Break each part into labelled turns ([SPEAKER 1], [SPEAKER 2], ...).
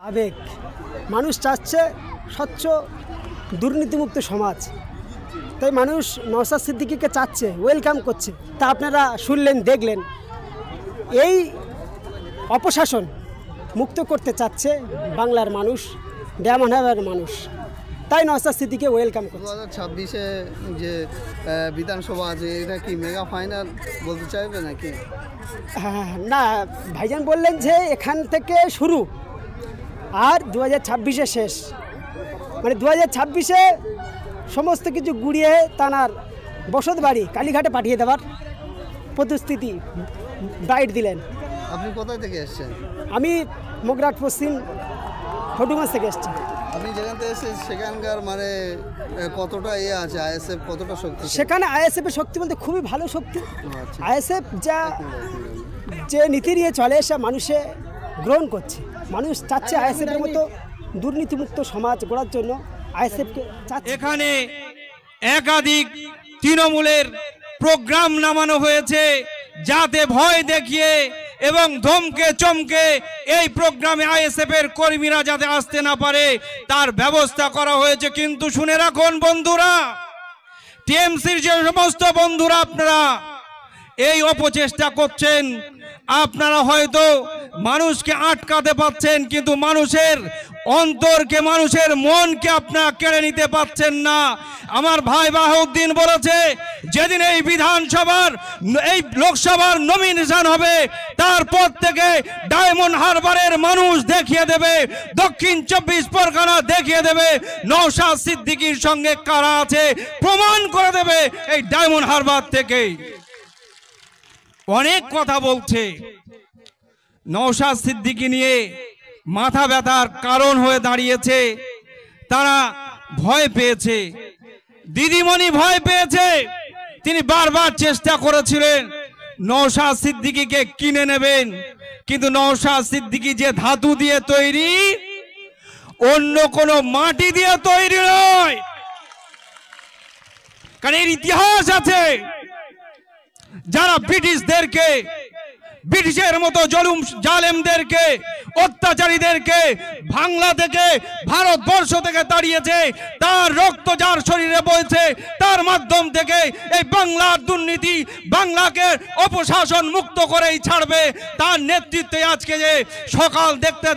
[SPEAKER 1] আবেগ মানুষ চাচ্ছে স্বচ্ছ দুর্নীতিমুক্ত সমাজ, তাই মানুষ নওশাদ সিদ্দিকীকে চাচ্ছে, ওয়েলকাম করছে। তা আপনারা শুনলেন, দেখলেন, এই অপশাসন মুক্ত করতে চাচ্ছে বাংলার মানুষ, ডায়মন্ড হারবারের মানুষ, তাই নওশাদ সিদ্দিকীকে ওয়েলকাম করছে।
[SPEAKER 2] 2026-এ যে বিধানসভা আছে, এটা কি মেগা ফাইনাল বলতে চাইবে নাকি?
[SPEAKER 1] না, ভাইজান বললেন যে এখান থেকে শুরু আর 2026-এ শেষ, মানে 2026-এ সমস্ত কিছু গুড়িয়ে তানার বসত বাড়ি কালীঘাটে পাঠিয়ে দেওয়ার প্রতিশ্রুতি বাইট দিলেন।
[SPEAKER 2] আপনি কোথায় থেকে এসেছেন?
[SPEAKER 1] আমি মগরাট পশ্চিম ফটুগঞ্জ থেকে এসেছি।
[SPEAKER 2] আপনি যেখান থেকে এসেছেন সেখানকার মানে কতটা আছে, আইএসএফ কতটা শক্তি?
[SPEAKER 1] সেখানে আইএসএফের শক্তি বলতে খুবই ভালো শক্তি।
[SPEAKER 2] আচ্ছা।
[SPEAKER 1] আইএসএফ যে নীতি নিয়ে চলে সে মানুষে গ্রহণ করছে। মানুষ চাচ্ছে আইএসএফের মতো দুর্নীতিমুক্ত সমাজ গড়ার জন্য আইএসএফকে চাচ্ছে।
[SPEAKER 3] এখানে একাধিক তৃণমূলের প্রোগ্রাম নামানো হয়েছে যাতে ভয় দেখিয়ে এবং ধমকে চমকে এই প্রোগ্রামে আইএসএফ এর কর্মীরা যাতে আসতে না পারে তার ব্যবস্থা করা হয়েছে। কিন্তু শুনে রাখুন বন্ধুরা, টিএমসির যে সমস্ত বন্ধুরা আপনারা এই অপচেষ্টা করছেন, আপনারা হয়তো মানুষকে আটকাতে পাচ্ছেন, কিন্তু মানুষের অন্তরকে, মানুষের মনকে আপনারা কেড়ে নিতে পাচ্ছেন না। আমার ভাই বাহাউদ্দিন বলেছে যেদিন এই বিধানসভার এই লোকসভার নমিনেশন হবে তারপর থেকে ডায়মন্ড হারবারের মানুষ দেখিয়ে দেবে, দক্ষিণ 24 পরগনা দেখিয়ে দেবে নওশাদ সিদ্দিকীর সঙ্গে কারা আছে, প্রমাণ করে দেবে এই ডায়মন্ড হারবার থেকে। অনেক কথা বলছে, নওশাদ সিদ্দিকী নিয়ে মাথা ব্যথার কারণ হয়ে দাঁড়িয়েছে। তারা ভয় পেয়েছে, দিদিমণি ভয় পেয়েছে। তিনি বারবার চেষ্টা করেছিলেন নওশাদ সিদ্দিকীকে কিনে নেবেন, কিন্তু নওশাদ সিদ্দিকী যে ধাতু দিয়ে তৈরি, অন্য কোনো মাটি দিয়ে তৈরি নয়। কারণ এর ইতিহাস আছে, যারা ব্রিটিশের মতো জুলুম জালেমদেরকে, অত্যাচারীদেরকে বাংলা থেকে, ভারতবর্ষ থেকে তাড়িয়েছে, তার রক্ত যার শরীরে বইছে, তার মাধ্যম থেকে এই বাংলার দুর্নীতি, বাংলাকে অপশাসন মুক্ত করেই ছাড়বে। তার নেতৃত্বে আজকে যে সকাল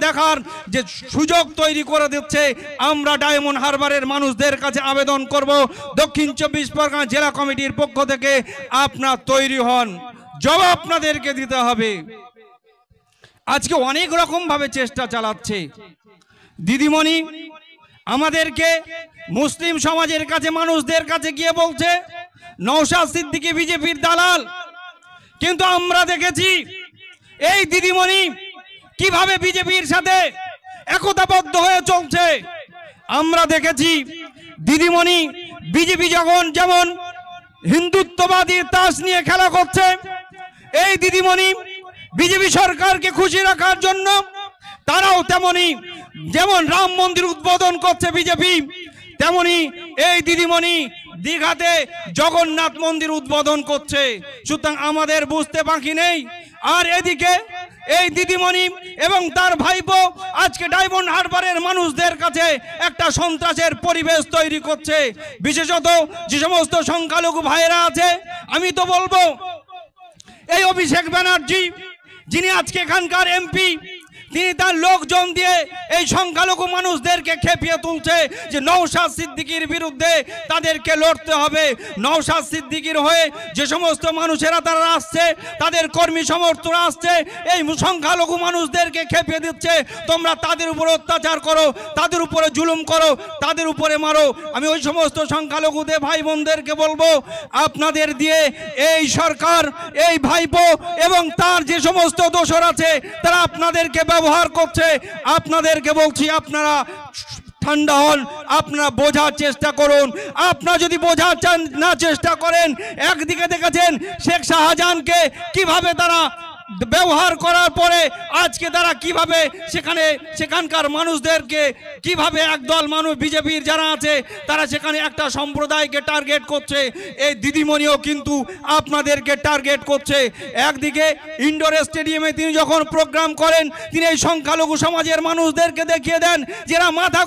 [SPEAKER 3] দেখার যে সুযোগ তৈরি করে দিচ্ছে, আমরা ডায়মন্ড হারবারের মানুষদের কাছে আবেদন করব, দক্ষিণ 24 পরগনা জেলা কমিটির পক্ষ থেকে আপনারা তৈরি হন, জবাব আপনাদেরকে দিতে হবে। আজকে অনেক রকম ভাবে চেষ্টা চালাচ্ছে দিদিমণি, আমাদেরকে মুসলিম সমাজের কাছে, মানুষদের কাছে গিয়ে বলছে নওশাদ সিদ্দিকী বিজেপির দালাল। কিন্তু আমরা দেখেছি এই দিদিমণি কিভাবে বিজেপির সাথে একতাবদ্ধ হয়ে চলছে। আমরা দেখেছি দিদিমণি বিজেপি যেমন হিন্দুত্ববাদীর তাস নিয়ে খেলা করছে, এই দিদিমণি বিজেপি সরকারকে খুশি রাখার জন্য তারাও তেমনি, যেমন রাম মন্দির উদ্বোধন করছে বিজেপি, তেমনি এই দিদিমণি দীঘাতে জগন্নাথ মন্দির উদ্বোধন করছে। সুতরাং আমাদের বুঝতে বাকি নেই। আর এদিকে এই দিদিমণি এবং তার ভাইপো আজকে ডায়মন্ড হারবারের মানুষদের কাছে একটা সন্ত্রাসের পরিবেশ তৈরি করছে। বিশেষত যে সমস্ত সংখ্যালঘু ভাইয়েরা আছে, আমি তো বলবো এই অভিষেক ব্যানার্জি যিনি আজকে এখানকার এমপি, তিনি তার লোকজন দিয়ে এই সংখ্যালঘু মানুষদেরকে খেপিয়ে তুলছে যে নওশাদ সিদ্দিকীর বিরুদ্ধে তাদেরকে লড়তে হবে। নওশাদ সিদ্দিকীর হয়ে যে সমস্ত মানুষেরা তারা আসছে, তাদের কর্মী সমর্থকরা আসছে, এই সংখ্যালঘু মানুষদেরকে খেপিয়ে দিচ্ছে, তোমরা তাদের উপর অত্যাচার করো, তাদের উপরে জুলুম করো, তাদের উপরে মারো। আমি ওই সমস্ত সংখ্যালঘুদের ভাই বোনদেরকে বলবো, আপনাদের দিয়ে এই সরকার, এই ভাইপো এবং তার যে সমস্ত দোসর আছে তারা আপনাদেরকে ব্যবহার করছে। আপনাদেরকে বলছি, আপনারা ঠান্ডা হন, আপনারা বোঝার চেষ্টা করুন। আপনারা যদি বোঝার না চেষ্টা করেন, একদিকে দেখেছেন শেখ শাহজাহানকে কিভাবে তারা ব্যবহার করার পরে আজকে তারা কিভাবে সেখানকার মানুষদেরকে কিভাবে একদল মানুষ বিজেপির যারা আছে তারা সেখানে একটা সম্প্রদায়কে টার্গেট করছে, এই দিদিমণিও কিন্তু আপনাদেরকে টার্গেট করছে। একদিকে ইনডোর স্টেডিয়ামে তিনি যখন প্রোগ্রাম করেন তিনি এই সংখ্যালঘু সমাজের মানুষদেরকে দেখিয়ে দেন যে এরা মাথা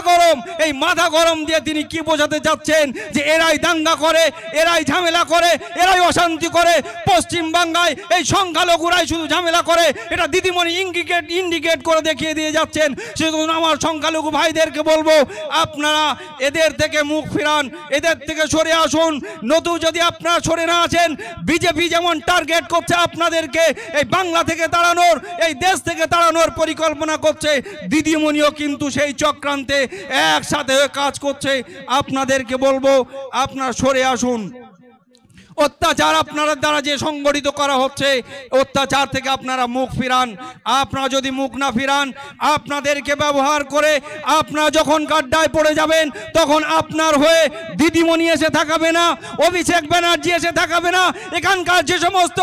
[SPEAKER 3] গরম, এই মাথা গরম দিয়ে তিনি কি বোঝাতে চাচ্ছেন যে এরাই দাঙ্গা করে, এরাই ঝামেলা করে, এরাই অশান্তি করে, পশ্চিম বাংলায় এই সংখ্যালঘুরাই শুধু ঝামেলা করে, এটা দিদিমণি ইন্ডিকেট করে দেখিয়ে দিয়ে যাচ্ছেন। সেজন্য আমার সংখ্যালঘু ভাইদেরকে বলবো আপনারা এদের থেকে মুখ ফিরান, এদের থেকে সরে আসুন। নতুন যদি আপনারা সরে না আসেন, বিজেপি যেমন টার্গেট করছে আপনাদেরকে এই বাংলা থেকে তাড়ানোর, এই দেশ থেকে তাড়ানোর পরিকল্পনা করছে, দিদিমণিও কিন্তু সেই চক্রান্তে একসাথে হয়ে কাজ করছে। আপনাদেরকে বলবো আপনারা সরে আসুন। অত্যাচার আপনাদের দ্বারা যে সংগঠিত করা হচ্ছে, অত্যাচার থেকে আপনারা মুখ ফিরান। আপনারা যদি মুখ না ফিরান, আপনাদেরকে ব্যবহার করে আপনারা যখন গাড্ডায় পড়ে যাবেন তখন আপনার হয়ে দিদিমণি এসে থাকাবে না, অভিষেক ব্যানার্জি এসে থাকাবে না, এখানকার যে সমস্ত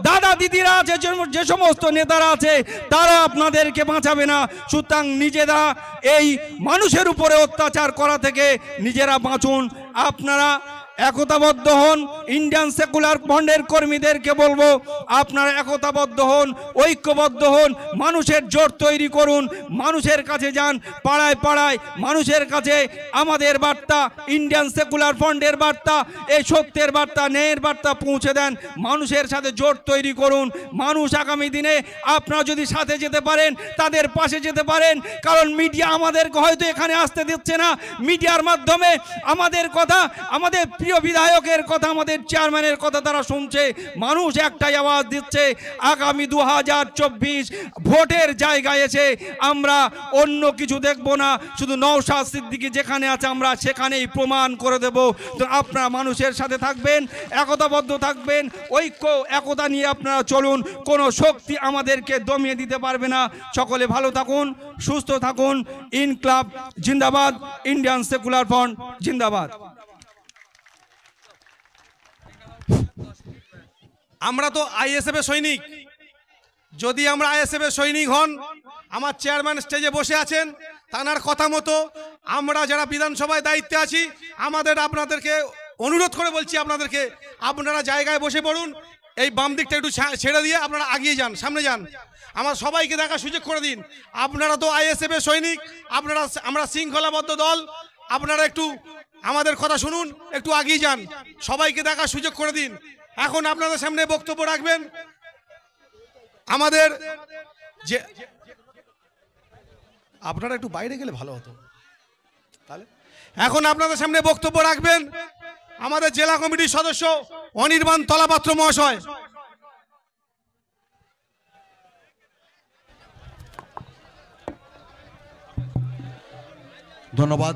[SPEAKER 3] দাদা দিদিরা আছে, যে সমস্ত নেতারা আছে তারা আপনাদেরকে বাঁচাবে না। সুতরাং নিজেরা এই মানুষের উপরে অত্যাচার করা থেকে নিজেরা বাঁচুন। আপনারা একতাবদ্ধ হন। ইন্ডিয়ান সেকুলার ফ্রন্টের কর্মীদেরকে বলবো আপনারা একতাবদ্ধ হন, ঐক্যবদ্ধ হন, মানুষের জোট তৈরি করুন, মানুষের কাছে যান, পাড়ায় পাড়ায় মানুষের কাছে আমাদের বার্তা, ইন্ডিয়ান সেকুলার ফ্রন্টের বার্তা, এই সত্যের বার্তা, ন্যায়ের বার্তা পৌঁছে দেন, মানুষের সাথে জোট তৈরি করুন। মানুষ আগামী দিনে আপনারা যদি সাথে যেতে পারেন, তাদের পাশে যেতে পারেন, কারণ মিডিয়া আমাদেরকে হয়তো এখানে আসতে দিচ্ছে না, মিডিয়ার মাধ্যমে আমাদের কথা, আমাদের প্রিয় বিধায়কের কথা, আমাদের চেয়ারম্যানের কথা তারা শুনছে। মানুষ একটাই আওয়াজ দিচ্ছে, আগামী 2024 ভোটের জায়গায় এসে আমরা অন্য কিছু দেখব না, শুধু নওশাদ সিদ্দিকী যেখানে আছে আমরা সেখানেই প্রমাণ করে দেব। তো আপনারা মানুষের সাথে থাকবেন, একতাবদ্ধ থাকবেন, ঐক্য একতা নিয়ে আপনারা চলুন, কোনো শক্তি আমাদেরকে দমিয়ে দিতে পারবে না। সকলে ভালো থাকুন, সুস্থ থাকুন। ইনকলাব জিন্দাবাদ, ইন্ডিয়ান সেকুলার ফ্রন্ট জিন্দাবাদ।
[SPEAKER 4] আমরা তো আইএসএফ এর সৈনিক। যদি আমরা আইএসএফ এর সৈনিক হন, আমার চেয়ারম্যান স্টেজে বসে আছেন, তার কথা মতো আমরা যারা বিধানসভায় দায়িত্বে আছি আপনাদেরকে অনুরোধ করে বলছি, আপনারা জায়গায় বসে পড়ুন, এই বাম দিকটা একটু ছেড়ে দিয়ে আপনারা এগিয়ে যান, সামনে যান, আমার সবাইকে দেখার সুযোগ করে দিন। আপনারা তো আইএসএফ এর সৈনিক, আমরা শৃঙ্খলাবদ্ধ দল, আপনারা একটু আমাদের কথা শুনুন, একটু এগিয়ে যান, সবাইকে দেখার সুযোগ করে দিন। এখন আপনাদের সামনে বক্তব্য রাখবেন আমাদের যে, আপনারা একটু বাইরে গেলে ভালো হতো তাহলে। এখন আপনাদের সামনে বক্তব্য রাখবেন আমাদের জেলা কমিটির সদস্য অনির্বাণ তলাপাত্র মহাশয়।
[SPEAKER 5] ধন্যবাদ।